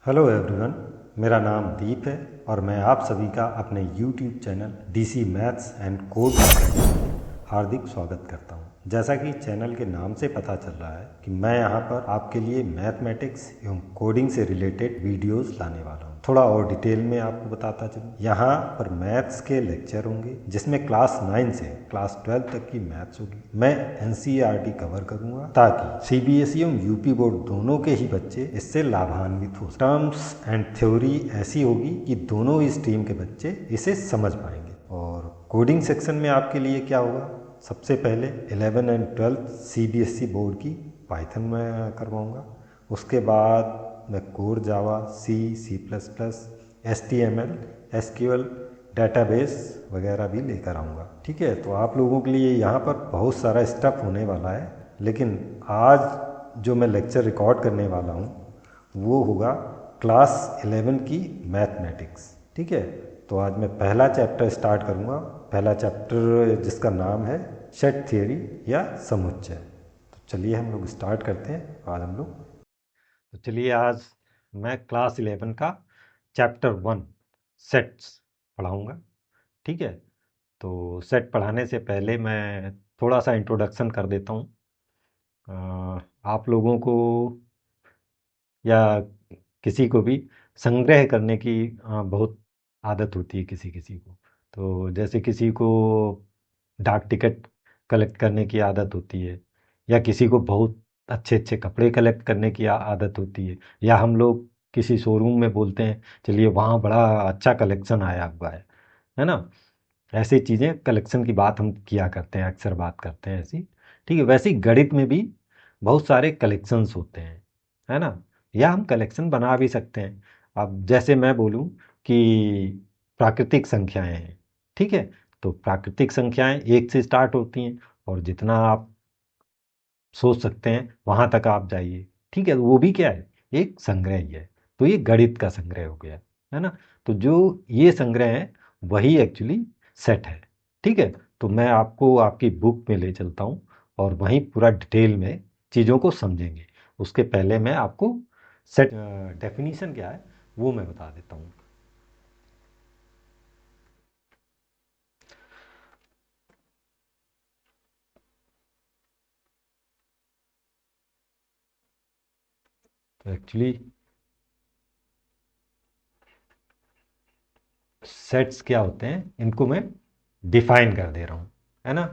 Hello everyone, मेरा नाम दीप है और मैं आप सभी का अपने YouTube channel DC maths and code में हार्दिक स्वागत करता हूं। जैसा कि चैनल के नाम से पता चल रहा है कि मैं यहां पर आपके लिए मैथमेटिक्स एवं कोडिंग से रिलेटेड वीडियोस लाने वाला हूं। थोड़ा और डिटेल में आपको बताता चलूं। यहां पर मैथ्स के लेक्चर होंगे जिसमें क्लास 9 से क्लास 12 तक की मैथ्स होगी। मैं एनसीईआरटी कवर करूंगा ताकि सीबीएसई एवं यूपी बोर्ड दोनों के ही बच्चे इससे लाभान्वित हो। टर्म्स एंड थ्योरी ऐसी होगी कि दोनों ही स्ट्रीम के बच्चे इसे समझ पाएंगे। और कोडिंग सेक्शन में आपके लिए क्या होगा, सबसे पहले 11 एंड 12 सीबीएसई बोर्ड की पाइथन में करवाऊंगा। उसके बाद मैं core Java, C plus plus, HTML, SQL, database वगैरह भी लेकर आऊँगा। ठीक है, तो आप लोगों के लिए यहाँ पर बहुत सारा स्टफ होने वाला है, लेकिन आज जो मैं लेक्चर रिकॉर्ड करने वाला हूँ वो होगा क्लास 11 की मैथमेटिक्स। ठीक है, तो आज मैं पहला चैप्टर स्टार्ट करूँगा। पहला चैप्टर जिसका नाम है सेट थियरी या समुच्चय। तो चलिए हम लोग स्टार्ट करते हैं। आज हम लोग तो चलिए आज मैं क्लास 11 का चैप्टर 1 सेट्स पढ़ाऊँगा। ठीक है, तो सेट पढ़ाने से पहले मैं थोड़ा सा इंट्रोडक्शन कर देता हूँ। आप लोगों को या किसी को भी संग्रह करने की बहुत आदत होती है किसी किसी को। तो जैसे किसी को डाक टिकट कलेक्ट करने की आदत होती है, या किसी को बहुत अच्छे अच्छे कपड़े कलेक्ट करने की आदत होती है, या हम लोग किसी शोरूम में बोलते हैं चलिए वहाँ बड़ा अच्छा कलेक्शन आया हुआ है ना। ऐसी चीज़ें कलेक्शन की बात हम किया करते हैं, अक्सर बात करते हैं ऐसी। ठीक है, वैसे ही गणित में भी बहुत सारे कलेक्शंस होते हैं, है ना। या हम कलेक्शन बना भी सकते हैं। अब जैसे मैं बोलूं कि प्राकृतिक संख्याएं हैं। ठीक है, तो प्राकृतिक संख्याएं 1 से स्टार्ट होती हैं और जितना आप सोच सकते हैं वहां तक आप जाइए। ठीक है, वो भी क्या है, एक संग्रह ही है। तो ये गणित का संग्रह हो गया, है ना। तो जो ये संग्रह है वही एक्चुअली सेट है। ठीक है, तो मैं आपको आपकी बुक में ले चलता हूँ और वहीं पूरा डिटेल में चीज़ों को समझेंगे। उसके पहले मैं आपको सेट डेफिनीशन क्या है वो मैं बता देता हूँ। तो एक्चुअली सेट्स क्या होते हैं इनको मैं डिफाइन कर दे रहा हूँ, है ना।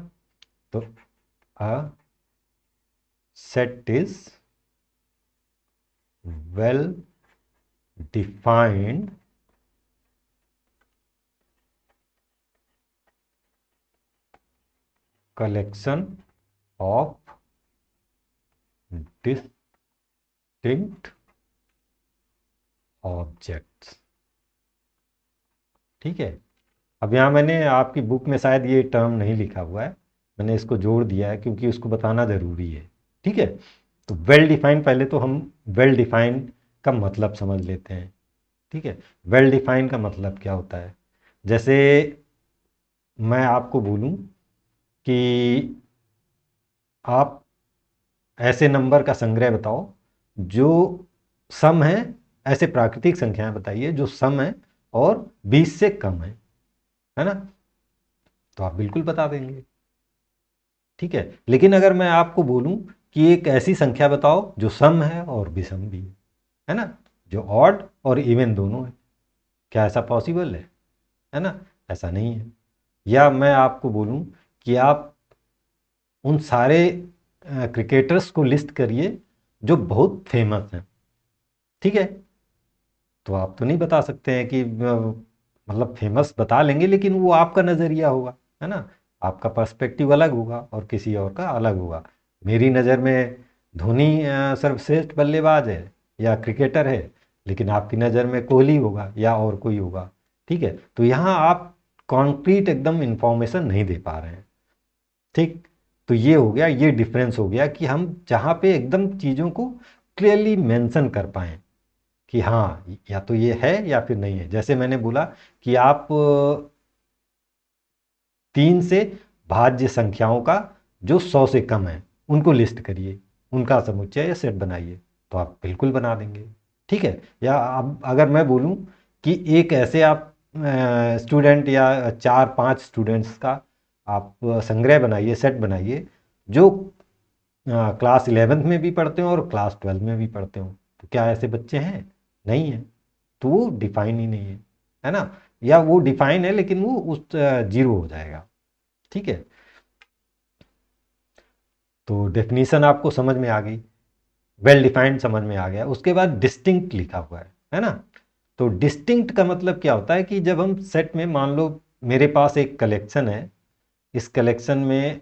तो अ set is well defined collection of distinct objects। ठीक है, अब यहाँ मैंने आपकी बुक में शायद ये टर्म नहीं लिखा हुआ है, मैंने इसको जोड़ दिया है क्योंकि उसको बताना ज़रूरी है। ठीक है, तो वेल डिफाइंड, पहले तो हम वेल डिफाइंड का मतलब समझ लेते हैं। ठीक है, वेल डिफाइंड का मतलब क्या होता है। जैसे मैं आपको बोलूं कि आप ऐसे नंबर का संग्रह बताओ जो सम है, ऐसे प्राकृतिक संख्याएं बताइए जो सम है और 20 से कम है ना, तो आप बिल्कुल बता देंगे। ठीक है, लेकिन अगर मैं आपको बोलूं कि एक ऐसी संख्या बताओ जो सम है और विषम भी है ना, जो ऑड और इवन दोनों है, क्या ऐसा पॉसिबल है ना, ऐसा नहीं है। या मैं आपको बोलूं कि आप उन सारे क्रिकेटर्स को लिस्ट करिए जो बहुत फेमस हैं। ठीक है, तो आप तो नहीं बता सकते हैं कि मतलब फेमस बता लेंगे लेकिन वो आपका नज़रिया होगा, है ना। आपका पर्सपेक्टिव अलग होगा और किसी और का अलग होगा। मेरी नज़र में धोनी सर्वश्रेष्ठ बल्लेबाज है या क्रिकेटर है, लेकिन आपकी नज़र में कोहली होगा या और कोई होगा। ठीक है, तो यहाँ आप कॉन्क्रीट एकदम इंफॉर्मेशन नहीं दे पा रहे हैं। ठीक, तो ये हो गया, ये डिफरेंस हो गया कि हम जहाँ पे एकदम चीज़ों को क्लियरली मेंशन कर पाएँ कि हाँ या तो ये है या फिर नहीं है। जैसे मैंने बोला कि आप 3 से भाज्य संख्याओं का जो 100 से कम है उनको लिस्ट करिए, उनका समुच्चय या सेट बनाइए, तो आप बिल्कुल बना देंगे। ठीक है। या अब अगर मैं बोलूं कि एक ऐसे आप स्टूडेंट या 4-5 स्टूडेंट्स का आप संग्रह बनाइए, सेट बनाइए, जो क्लास 11th में भी पढ़ते हो और क्लास 12 में भी पढ़ते हो, तो क्या ऐसे बच्चे हैं? नहीं है। तो वो डिफाइन ही नहीं है ना। या वो डिफाइन है लेकिन वो उस जीरो हो जाएगा। ठीक है। तो डेफिनीशन आपको समझ में आ गई, वेल डिफाइंड समझ में आ गया। उसके बाद डिस्टिंक्ट लिखा हुआ है ना। तो डिस्टिंक्ट का मतलब क्या होता है कि जब हम सेट में, मान लो मेरे पास एक कलेक्शन है, इस कलेक्शन में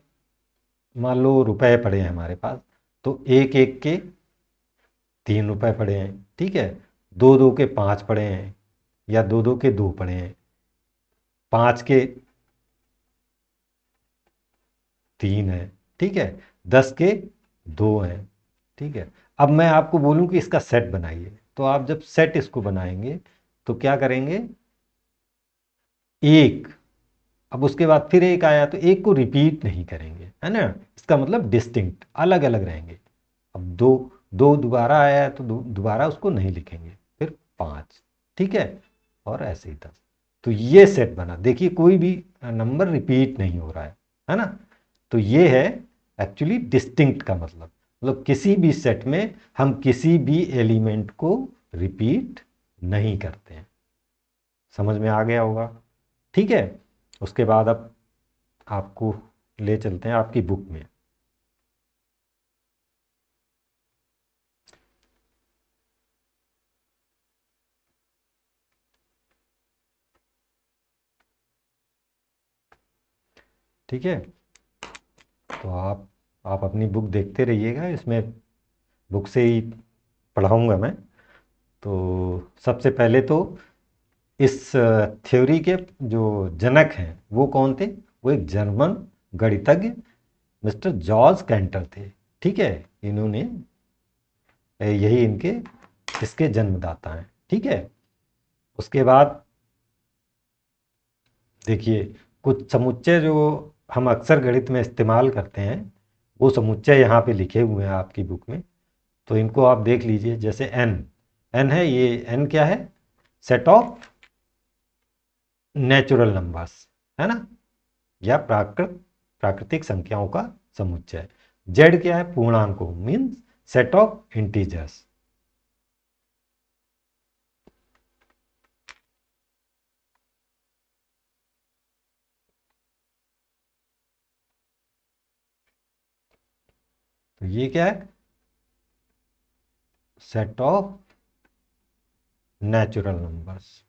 मान लो रुपए पड़े हैं हमारे पास, तो एक एक के 3 रुपए पड़े हैं, ठीक है। दो दो के 5 पड़े हैं, या दो दो के 2 पड़े हैं, 5 के 3 है, ठीक है। 10 के 2 हैं, ठीक है। अब मैं आपको बोलूं कि इसका सेट बनाइए, तो आप जब सेट इसको बनाएंगे तो क्या करेंगे, एक, अब उसके बाद फिर एक आया तो एक को रिपीट नहीं करेंगे, है ना। इसका मतलब डिस्टिंक्ट, अलग अलग रहेंगे। अब दो, दो दोबारा आया है तो दोबारा उसको नहीं लिखेंगे, फिर 5, ठीक है, और ऐसे ही 10। तो ये सेट बना, देखिए कोई भी नंबर रिपीट नहीं हो रहा है ना। तो ये है एक्चुअली डिस्टिंक्ट का मतलब किसी भी सेट में हम किसी भी एलिमेंट को रिपीट नहीं करते हैं। समझ में आ गया होगा, ठीक है। उसके बाद अब आपको ले चलते हैं आपकी बुक में। ठीक है। तो आप अपनी बुक देखते रहिएगा, इसमें बुक से ही पढ़ाऊंगा मैं। तो सबसे पहले तो इस थ्योरी के जो जनक हैं वो कौन थे, वो एक जर्मन गणितज्ञ मिस्टर जॉर्ज कैंटर थे, ठीक है। इन्होंने यही इनके इसके जन्मदाता हैं, ठीक है। उसके बाद देखिए कुछ समुच्चय जो हम अक्सर गणित में इस्तेमाल करते हैं, वो समुच्चय यहाँ पे लिखे हुए हैं आपकी बुक में। तो इनको आप देख लीजिए, जैसे एन, एन है, ये एन क्या है, सेट ऑफ नेचुरल नंबर्स, है ना, या प्राकृतिक संख्याओं का समुच्चय। जेड क्या है, पूर्णांकों, मीन्स सेट ऑफ इंटीजर्स। तो ये क्या है, सेट ऑफ नेचुरल नंबर्स,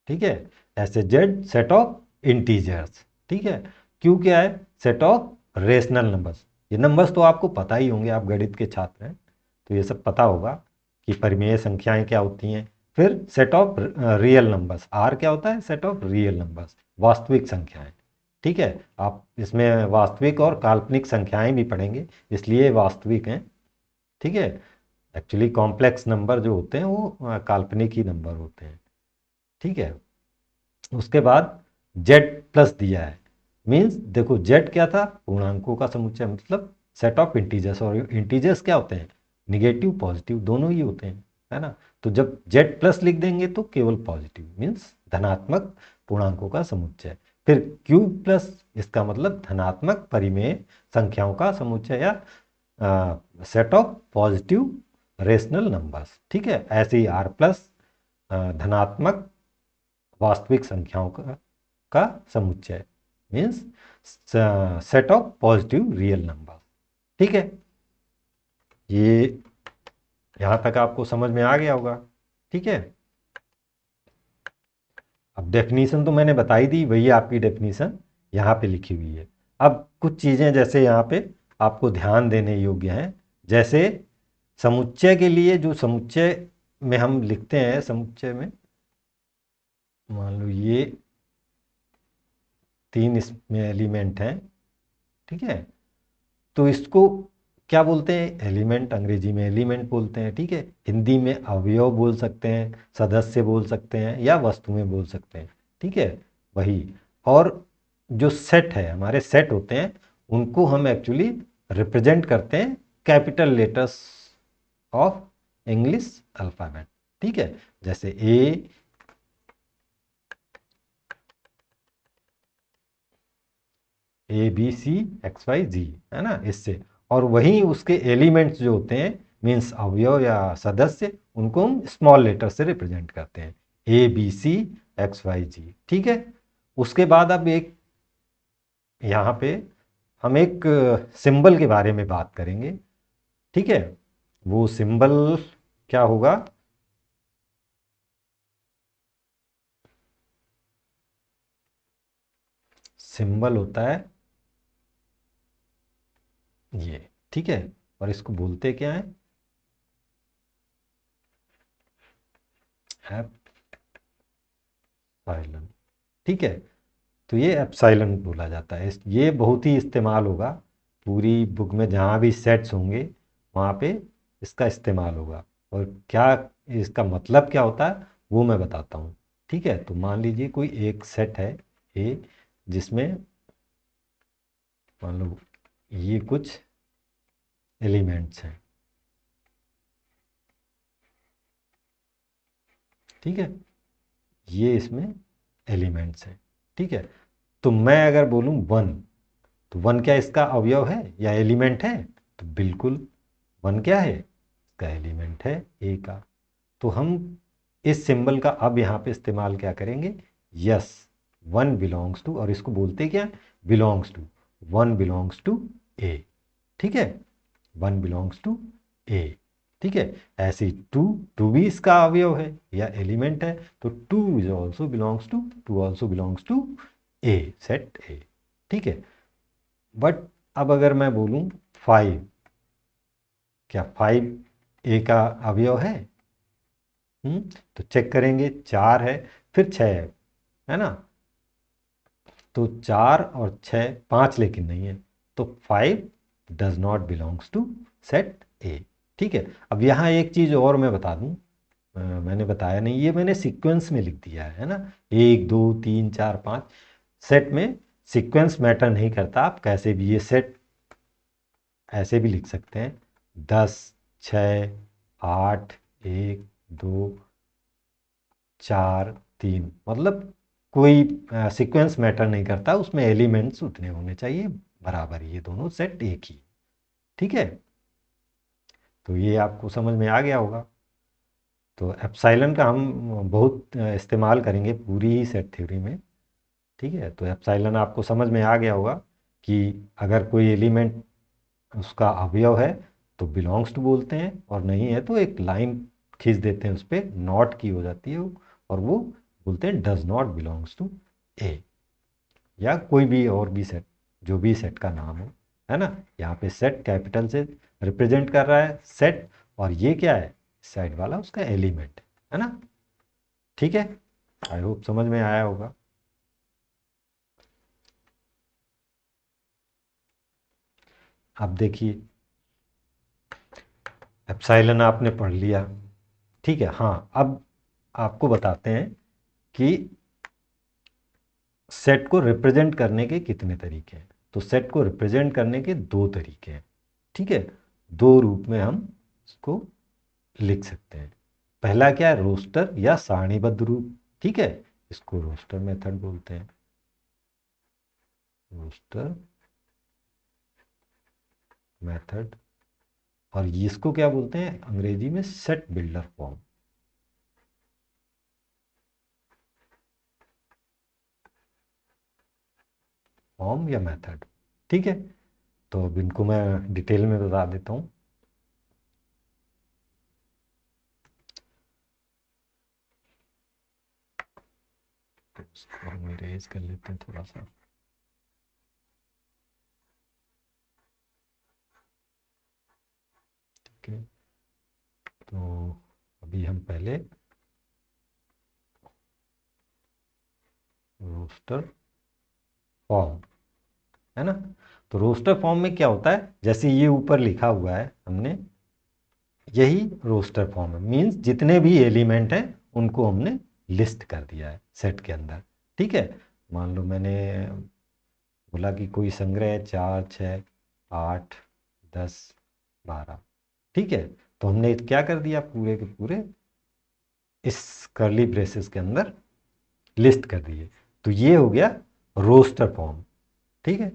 ठीक है। ऐसे जेड सेट ऑफ इंटीजर्स, ठीक है। क्यू क्या है, सेट ऑफ रेशनल नंबर्स। ये नंबर्स तो आपको पता ही होंगे, आप गणित के छात्र हैं तो ये सब पता होगा कि परिमेय संख्याएं क्या होती हैं। फिर set of real numbers, R क्या होता है, सेट ऑफ रियल नंबर्स, वास्तविक संख्याएं, ठीक है। आप इसमें वास्तविक और काल्पनिक संख्याएं भी पढ़ेंगे, इसलिए वास्तविक हैं, ठीक है। एक्चुअली कॉम्प्लेक्स नंबर जो होते हैं वो काल्पनिक ही नंबर होते हैं, ठीक है। उसके बाद जेड प्लस दिया है, मीन्स देखो जेड क्या था, पूर्णांकों का समुच्चय, मतलब सेट ऑफ इंटीजर्स। और इंटीजर्स क्या होते हैं, निगेटिव पॉजिटिव दोनों ही होते हैं, है ना। तो जब जेड प्लस लिख देंगे तो केवल पॉजिटिव, मीन्स धनात्मक पूर्णांकों का समुच्चय। फिर क्यू प्लस, इसका मतलब धनात्मक परिमेय संख्याओं का समुच्चय या set of positive rational numbers, ठीक है। ऐसे ही आर प्लस, धनात्मक वास्तविक संख्याओं का समुच्चय, means set of positive real number, ठीक है। ये यहां तक आपको समझ में आ गया होगा, ठीक है। अब डेफिनीशन तो मैंने बताई दी, वही आपकी डेफिनीशन यहाँ पे लिखी हुई है। अब कुछ चीज़ें जैसे यहाँ पे आपको ध्यान देने योग्य हैं, जैसे समुच्चय के लिए, जो समुच्चय में हम लिखते हैं, समुच्चय में मान लो ये 3 इसमें एलिमेंट हैं, ठीक है। तो इसको क्या बोलते हैं, एलिमेंट, अंग्रेजी में एलिमेंट बोलते हैं, ठीक है। हिंदी में अवयव बोल सकते हैं, सदस्य बोल सकते हैं, या वस्तुएं बोल सकते हैं, ठीक है, वही। और जो सेट है, हमारे सेट होते हैं, उनको हम एक्चुअली रिप्रेजेंट करते हैं capital letters of English alphabet. ठीक है, जैसे ABCXYZ, है ना, इससे। और वहीं उसके एलिमेंट्स जो होते हैं, मीन्स अवयव या सदस्य, उनको हम स्मॉल लेटर से रिप्रेजेंट करते हैं, ABCXYZ। ठीक है, उसके बाद अब एक यहाँ पे हम एक सिंबल के बारे में बात करेंगे। ठीक है, वो सिंबल क्या होगा? सिंबल होता है ये। ठीक है, और इसको बोलते क्या है? एप्सिलॉन। ठीक है, तो ये एप्सिलॉन बोला जाता है। ये बहुत ही इस्तेमाल होगा पूरी बुक में, जहाँ भी सेट्स होंगे वहाँ पे इसका इस्तेमाल होगा। और क्या इसका मतलब क्या होता है वो मैं बताता हूँ। ठीक है, तो मान लीजिए कोई एक सेट है ए, जिसमें मान लो ये कुछ एलिमेंट्स हैं। ठीक है, ये इसमें एलिमेंट्स हैं। ठीक है, तो मैं अगर बोलूँ वन, तो वन क्या इसका अवयव है या एलिमेंट है? तो बिल्कुल, वन क्या है? इसका एलिमेंट है ए का। तो हम इस सिंबल का अब यहाँ पे इस्तेमाल क्या करेंगे? यस, वन बिलोंग्स टू, और इसको बोलते क्या? Belongs to. One belongs to A. ठीक है, वन बिलोंग्स टू ए। ठीक है, ऐसे ही टू, टू भी इसका अवयव है या एलिमेंट है, तो two is also belongs to, two also belongs to A, set A. ठीक है, बट अब अगर मैं बोलूं फाइव, क्या फाइव ए का अवयव है? तो चेक करेंगे, चार है, फिर छः है ना, तो चार और छः, पाँच लेकिन नहीं है, तो five does not belongs to set A. ठीक है, अब यहाँ एक चीज़ और मैं बता दूँ, मैंने बताया नहीं, ये मैंने सीक्वेंस में लिख दिया है ना, एक दो तीन चार पाँच। सेट में सीक्वेंस मैटर नहीं करता, आप कैसे भी ये सेट ऐसे भी लिख सकते हैं, 10, 6, 8, 1, 2, 4, 3, मतलब कोई सीक्वेंस मैटर नहीं करता, उसमें एलिमेंट्स उतने होने चाहिए बराबर, ये दोनों सेट एक ही। ठीक है, तो ये आपको समझ में आ गया होगा। तो एप्सिलॉन का हम बहुत इस्तेमाल करेंगे पूरी ही सेट थ्योरी में। ठीक है, तो एप्सिलॉन आपको समझ में आ गया होगा कि अगर कोई एलिमेंट उसका अवयव है तो बिलोंग्स टू बोलते हैं, और नहीं है तो एक लाइन खींच देते हैं, उस पर नॉट की हो जाती है वो, और वो बोलते हैं डज नॉट बिलोंग्स टू ए, या कोई भी और भी सेट, जो भी सेट का नाम हो, है ना। यहाँ पे सेट कैपिटल से रिप्रेजेंट कर रहा है सेट, और ये क्या है? साइड वाला उसका एलिमेंट है ना। ठीक है, आई होप समझ में आया होगा। अब देखिए, एप्सिलॉन आपने पढ़ लिया। ठीक है, हाँ, अब आपको बताते हैं कि सेट को रिप्रेजेंट करने के कितने तरीके हैं। तो सेट को रिप्रेजेंट करने के दो तरीके हैं। ठीक है, दो रूप में हम इसको लिख सकते हैं। पहला क्या है? रोस्टर या सारणीबद्ध रूप। ठीक है, इसको रोस्टर मेथड बोलते हैं, रोस्टर मेथड। और इसको क्या बोलते हैं अंग्रेजी में? Set builder form. फॉर्म या मेथड। ठीक है, तो अब इनको मैं डिटेल में बता देता हूँ। तो इसको हम इरेज कर लेते हैं थोड़ा सा। ठीक है, तो अभी हम पहले रोस्टर फॉर्म, है ना। तो रोस्टर फॉर्म में क्या होता है? जैसे ये ऊपर लिखा हुआ है हमने, यही रोस्टर फॉर्म है, मीन्स जितने भी एलिमेंट हैं उनको हमने लिस्ट कर दिया है सेट के अंदर। ठीक है, मान लो मैंने बोला कि कोई संग्रह है 4, 6, 8, 10 12, ठीक है। तो हमने क्या कर दिया, पूरे के पूरे इस कर्ली ब्रेसेस के अंदर लिस्ट कर दिए। तो ये हो गया रोस्टर फॉर्म, ठीक है।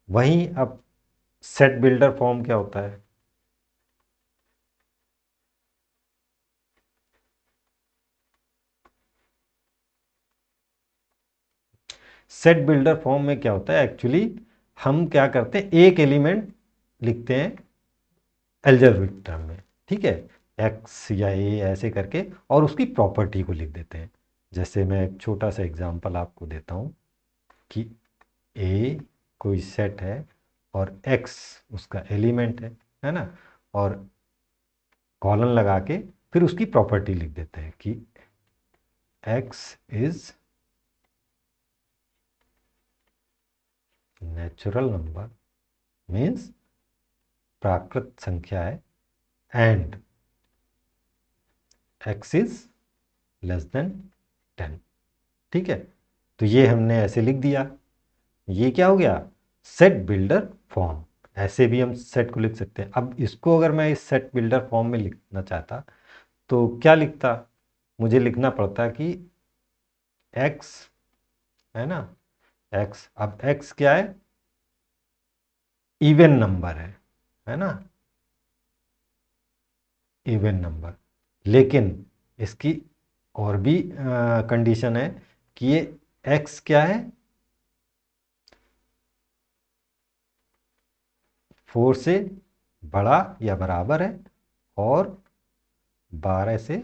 वहीं अब सेट बिल्डर फॉर्म क्या होता है? सेट बिल्डर फॉर्म में क्या होता है, एक्चुअली हम क्या करते हैं, एक एलिमेंट लिखते हैं एल्जेब्रिक टर्म में, ठीक है, एक्स या ए ऐसे करके, और उसकी प्रॉपर्टी को लिख देते हैं। जैसे मैं एक छोटा सा एग्जांपल आपको देता हूँ कि ए कोई सेट है और एक्स उसका एलिमेंट है ना, और कॉलन लगा के फिर उसकी प्रॉपर्टी लिख देते हैं कि x is natural number, means प्राकृत संख्या है, and x is less than 10, ठीक है। तो ये हमने ऐसे लिख दिया, ये क्या हो गया, सेट बिल्डर फॉर्म। ऐसे भी हम सेट को लिख सकते हैं। अब इसको अगर मैं इस सेट बिल्डर फॉर्म में लिखना चाहता तो क्या लिखता, मुझे लिखना पड़ता कि x है ना, x, अब x क्या है, इवन नंबर है ना, इवन नंबर। लेकिन इसकी और भी कंडीशन है कि ये x क्या है, 4 से बड़ा या बराबर है, और 12 से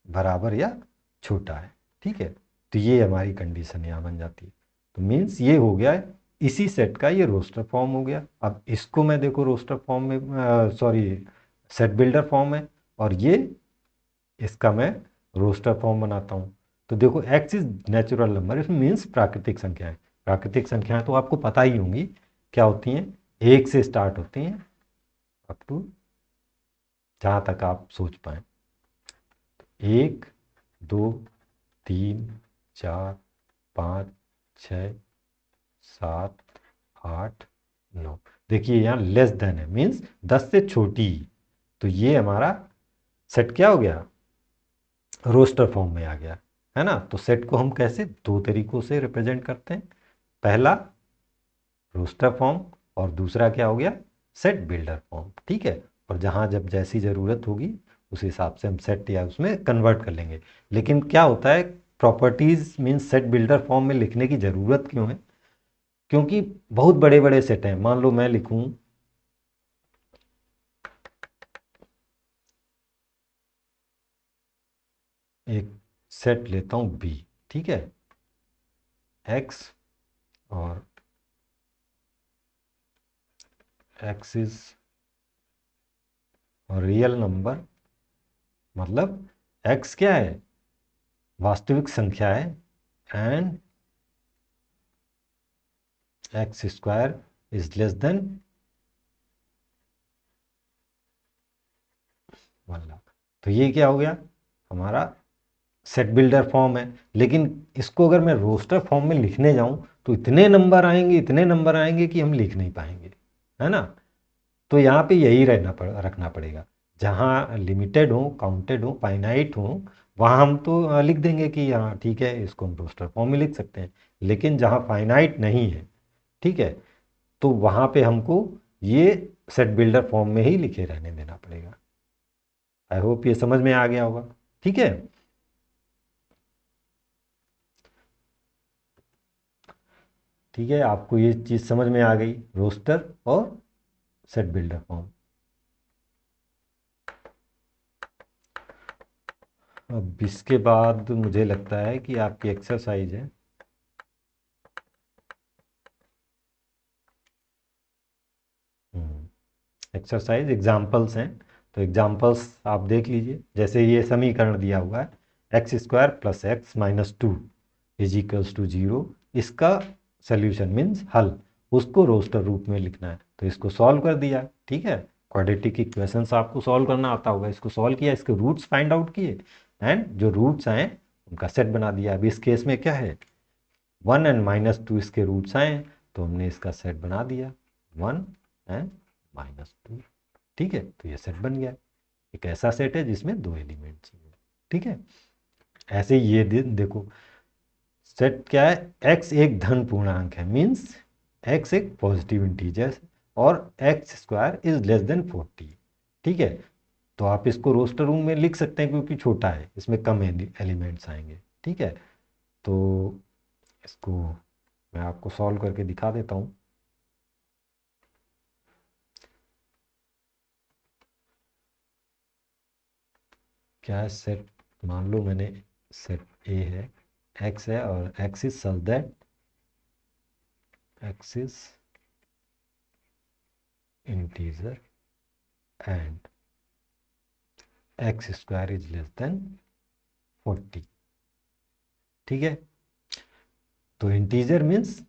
बराबर या छोटा है, ठीक है। तो ये हमारी कंडीशन यहाँ बन जाती है। तो मीन्स ये हो गया है इसी सेट का ये रोस्टर फॉर्म हो गया। अब इसको मैं देखो रोस्टर फॉर्म में, सॉरी सेट बिल्डर फॉर्म है, और ये इसका मैं रोस्टर फॉर्म बनाता हूँ। तो देखो एक्स इज नेचुरल नंबर, इसमें मीन्स प्राकृतिक संख्याएं। प्राकृतिक संख्याएं तो आपको पता ही होंगी क्या होती हैं, एक से स्टार्ट होती हैं अप टू जहाँ तक आप सोच पाए, 1 2 3 4 5 6 7 8 9। देखिए यहाँ लेस देन है, मीन्स 10 से छोटी। तो ये हमारा सेट क्या हो गया, रोस्टर फॉर्म में आ गया, है ना। तो सेट को हम कैसे, दो तरीकों से रिप्रेजेंट करते हैं, पहला रोस्टर फॉर्म, और दूसरा क्या हो गया, सेट बिल्डर फॉर्म, ठीक है। और जहाँ जब जैसी ज़रूरत होगी उस हिसाब से हम सेट या उसमें कन्वर्ट कर लेंगे। लेकिन क्या होता है, properties means set builder form में लिखने की ज़रूरत क्यों है, क्योंकि बहुत बड़े बड़े सेट हैं। मान लो मैं लिखूं एक सेट लेता हूं बी, ठीक है, एक्स और एक्स इज रियल नंबर, मतलब एक्स क्या है, वास्तविक संख्या है, and x square is less then 1,00,000। तो ये क्या हो गया, हमारा सेट बिल्डर फॉर्म है। लेकिन इसको अगर मैं रोस्टर फॉर्म में लिखने जाऊं तो इतने नंबर आएंगे, इतने नंबर आएंगे कि हम लिख नहीं पाएंगे, है ना। तो यहाँ पे यही रखना पड़ेगा, जहाँ लिमिटेड हो, काउंटेड हो, फाइनाइट हो, वहाँ हम तो लिख देंगे कि हाँ ठीक है, इसको हम रोस्टर फॉर्म में लिख सकते हैं। लेकिन जहाँ फाइनाइट नहीं है, ठीक है, तो वहाँ पे हमको ये सेट बिल्डर फॉर्म में ही लिखे रहने देना पड़ेगा। आई होप ये समझ में आ गया होगा, ठीक है। ठीक है, आपको ये चीज़ समझ में आ गई, रोस्टर और सेट बिल्डर फॉर्म। अब इसके बाद मुझे लगता है कि आपकी एक्सरसाइज है, एक्सरसाइज एग्जाम्पल्स हैं। तो एग्जाम्पल्स आप देख लीजिए। जैसे ये समीकरण दिया हुआ है, x square plus x minus 2 is equals to 0। इसका सोल्यूशन मीन्स हल, उसको रोस्टर रूप में लिखना है। तो इसको सॉल्व कर दिया, ठीक है। क्वाड्रेटिक इक्वेशंस आपको सॉल्व करना आता होगा, इसको सॉल्व किया, इसके रूट्स फाइंड आउट किए, एंड जो रूट्स आए उनका सेट बना दिया। अभी इस केस में क्या है, 1 एंड -2 इसके रूट्स आए, तो हमने इसका सेट बना दिया 1 एंड -2। ठीक है, तो ये सेट बन गया। एक ऐसा सेट है जिसमें 2 एलिमेंट्स हैं। ठीक है, ऐसे ये देखो सेट क्या है, x एक धन पूर्णांक है, मीन्स x एक पॉजिटिव इंटीजर और x square is less then 40। ठीक है, तो आप इसको रोस्टर रूम में लिख सकते हैं क्योंकि छोटा है, इसमें कम एलिमेंट्स आएंगे। ठीक है, तो इसको मैं आपको सॉल्व करके दिखा देता हूँ। क्या है सेट, मान लो मैंने सेट ए है, x है और x is such that x is integer and x square is less then 40। ठीक है, तो इंटीजर मीन्स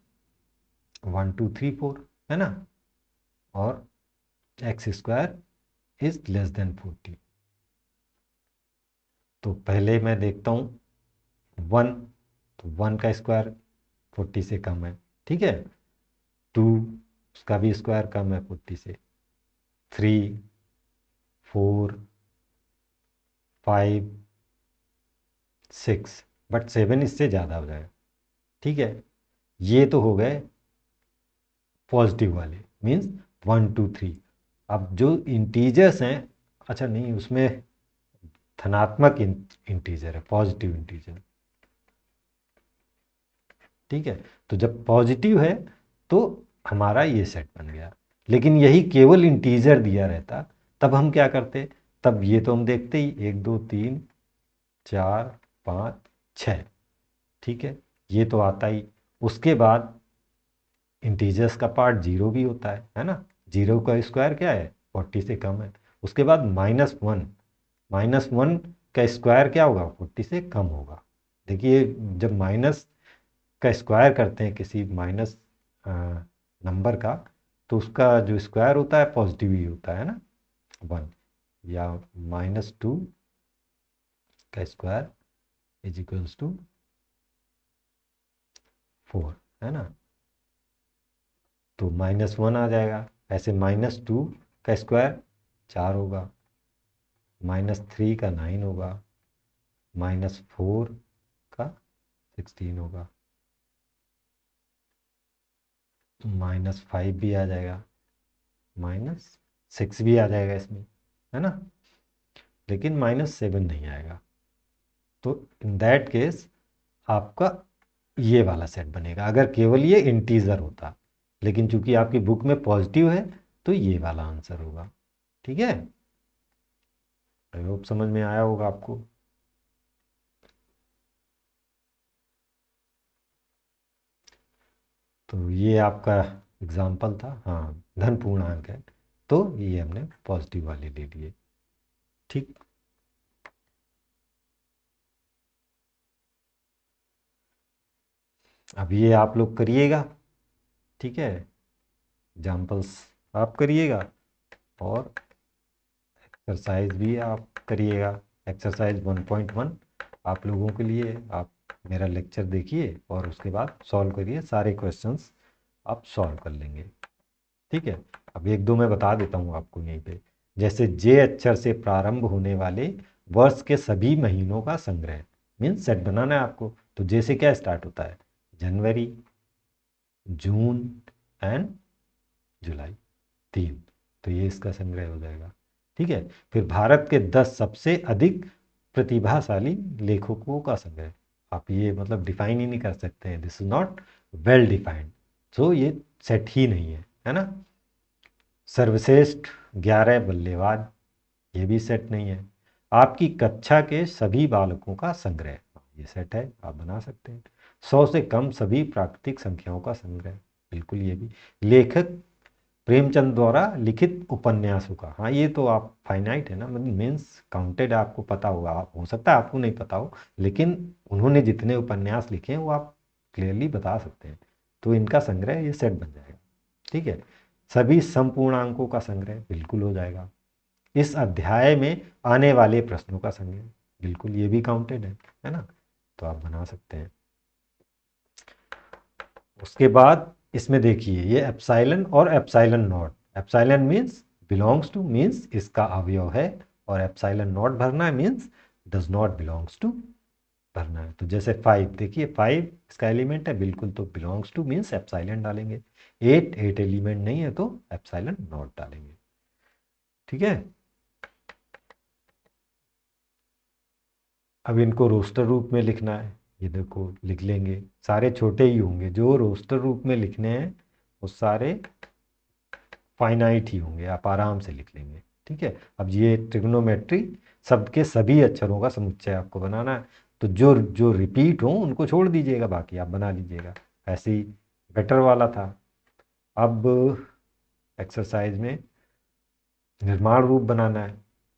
1 2 3 4 है ना, और x square is less then 40। तो पहले मैं देखता हूँ 1, तो 1 का स्क्वायर 40 से कम है। ठीक है, 2 उसका भी स्क्वायर कम है 40 से, 3 4 5 6, बट 7 इससे ज़्यादा हो जाएगा। ठीक है, ये तो हो गए पॉजिटिव वाले, मीन्स 1 2 3। अब जो इंटीजर्स हैं, अच्छा नहीं, उसमें धनात्मक इंटीजर है, पॉजिटिव इंटीजर। ठीक है, तो जब पॉजिटिव है तो हमारा ये सेट बन गया। लेकिन यही केवल इंटीजर दिया रहता तब हम क्या करते, तब ये तो हम देखते ही 1 2 3 4 5 6। ठीक है, ये तो आता ही। उसके बाद इंटीजर्स का पार्ट 0 भी होता है ना, 0 का स्क्वायर क्या है 40 से कम है। उसके बाद -1, -1 का स्क्वायर क्या होगा 40 से कम होगा। देखिए जब माइनस का स्क्वायर करते हैं किसी माइनस नंबर का, तो उसका जो स्क्वायर होता है पॉजिटिव ही होता है ना, 1, या -2 का स्क्वायर इज इक्वल्स टू 4 है ना, तो -1 आ जाएगा। ऐसे -2 का स्क्वायर 4 होगा, -3 का 9 होगा, -4 का 16 होगा, -5 भी आ जाएगा, -6 भी आ जाएगा इसमें, है ना, लेकिन -7 नहीं आएगा। तो इन दैट केस आपका ये वाला सेट बनेगा अगर केवल ये इंटीजर होता। लेकिन चूंकि आपकी बुक में पॉजिटिव है तो ये वाला आंसर होगा। ठीक है, आई होप समझ में आया होगा आपको। तो ये आपका एग्जाम्पल था। हाँ, धन पूर्णांक है तो ये हमने पॉजिटिव वाले ले लिए। ठीक, अब ये आप लोग करिएगा। ठीक है, एग्जाम्पल्स आप करिएगा और एक्सरसाइज भी आप करिएगा। एक्सरसाइज 1.1 आप लोगों के लिए, आप मेरा लेक्चर देखिए और उसके बाद सॉल्व करिए, सारे क्वेश्चंस आप सॉल्व कर लेंगे। ठीक है, अब एक दो मैं बता देता हूँ आपको यहीं पे। जैसे जे अक्षर से प्रारंभ होने वाले वर्ष के सभी महीनों का संग्रह, मीन्स सेट बनाना है आपको। तो जे से क्या स्टार्ट होता है, जनवरी, जून एंड जुलाई, 3, तो ये इसका संग्रह हो जाएगा। ठीक है, फिर भारत के 10 सबसे अधिक प्रतिभाशाली लेखकों का संग्रह। आप ये मतलब डिफाइन ही नहीं कर सकते हैं, this is not well defined, so ये सेट ही नहीं है ना। सर्वश्रेष्ठ 11 बल्लेबाज, ये भी सेट नहीं है। आपकी कक्षा के सभी बालकों का संग्रह, ये सेट है, आप बना सकते हैं। 100 से कम सभी प्राकृतिक संख्याओं का संग्रह, बिल्कुल ये भी। लेखक प्रेमचंद द्वारा लिखित उपन्यासों का, हाँ ये तो आप फाइनाइट है ना, मतलब मीन्स काउंटेड, आपको पता होगा, आप हो सकता है आपको नहीं पता हो, लेकिन उन्होंने जितने उपन्यास लिखे हैं वो आप क्लियरली बता सकते हैं, तो इनका संग्रह ये सेट बन जाएगा। ठीक है, सभी संपूर्णांकों का संग्रह, बिल्कुल हो जाएगा। इस अध्याय में आने वाले प्रश्नों का संग्रह, बिल्कुल ये भी काउंटेड है ना, तो आप बना सकते हैं। उसके बाद इसमें देखिए ये एप्साइलन और epsilon not. Epsilon means belongs to, means इसका अवयव है, और एप्सिलॉन नॉट भरना है means does not belongs to भरना है। तो जैसे 5, देखिए 5 इसका एलिमेंट है बिल्कुल, तो बिलोंग्स टू मीन्स एप्सिलॉन डालेंगे। 8 एलिमेंट नहीं है तो एप्सिलॉन नॉट डालेंगे। ठीक है, अब इनको रोस्टर रूप में लिखना है, ये देखो लिख लेंगे, सारे छोटे ही होंगे, जो रोस्टर रूप में लिखने हैं वो सारे फाइनाइट ही होंगे, आप आराम से लिख लेंगे। ठीक है, अब ये ट्रिग्नोमेट्री सबके सभी अक्षरों का समुच्चय आपको बनाना है, तो जो जो रिपीट हो उनको छोड़ दीजिएगा, बाकी आप बना लीजिएगा। ऐसे ही बेटर वाला था। अब एक्सरसाइज में निर्माण रूप बनाना है,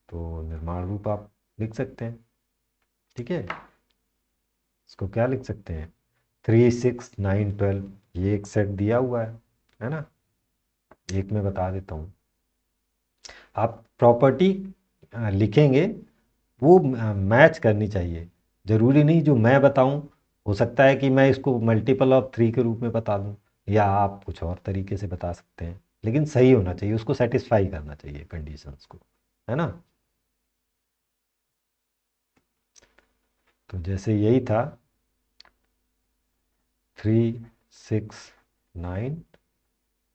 तो निर्माण रूप आप लिख सकते हैं। ठीक है, इसको क्या लिख सकते हैं, 3, 6, 9, 12, ये एक सेट दिया हुआ है ना। एक मैं बता देता हूँ, आप प्रॉपर्टी लिखेंगे वो मैच करनी चाहिए, ज़रूरी नहीं जो मैं बताऊं, हो सकता है कि मैं इसको मल्टीपल ऑफ 3 के रूप में बता दूं, या आप कुछ और तरीके से बता सकते हैं, लेकिन सही होना चाहिए, उसको सेटिस्फाई करना चाहिए कंडीशंस को, है ना। तो जैसे यही था 3, 6, 9,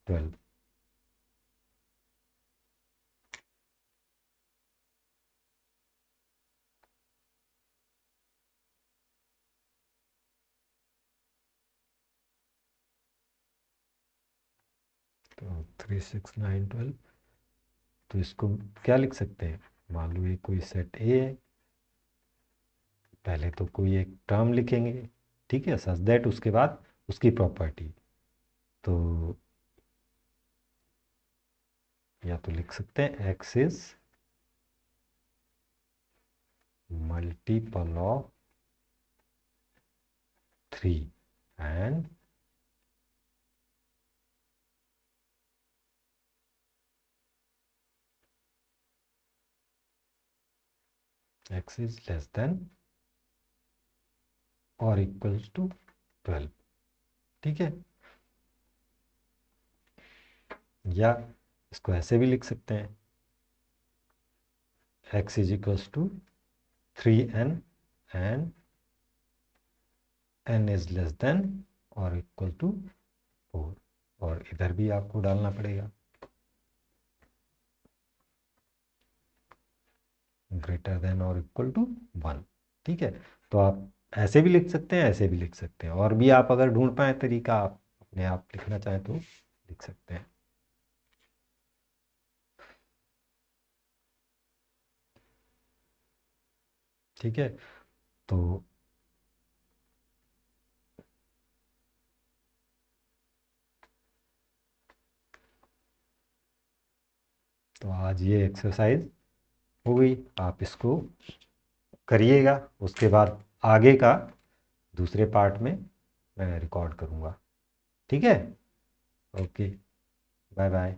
12। तो 3, 6, 9, 12, तो इसको क्या लिख सकते हैं, मान लो ये कोई सेट ए है, पहले तो कोई एक टर्म लिखेंगे, ठीक है, सच दैट उसके बाद उसकी प्रॉपर्टी, तो या तो लिख सकते हैं x is multiple of 3 and x is less than और इक्वल्स टू 12। ठीक है, या इसको ऐसे भी लिख सकते हैं, x is equals to 3n and n is less than और इक्वल टू 4, और इधर भी आपको डालना पड़ेगा ग्रेटर देन और इक्वल टू 1। ठीक है, तो आप ऐसे भी लिख सकते हैं, ऐसे भी लिख सकते हैं, और भी आप अगर ढूंढ पाए तरीका, आप अपने आप लिखना चाहें तो लिख सकते हैं। ठीक है, तो आज ये एक्सरसाइज हो गई, आप इसको करिएगा, उसके बाद आगे का दूसरे पार्ट में मैं रिकॉर्ड करूँगा। ठीक है, ओके, बाय बाय।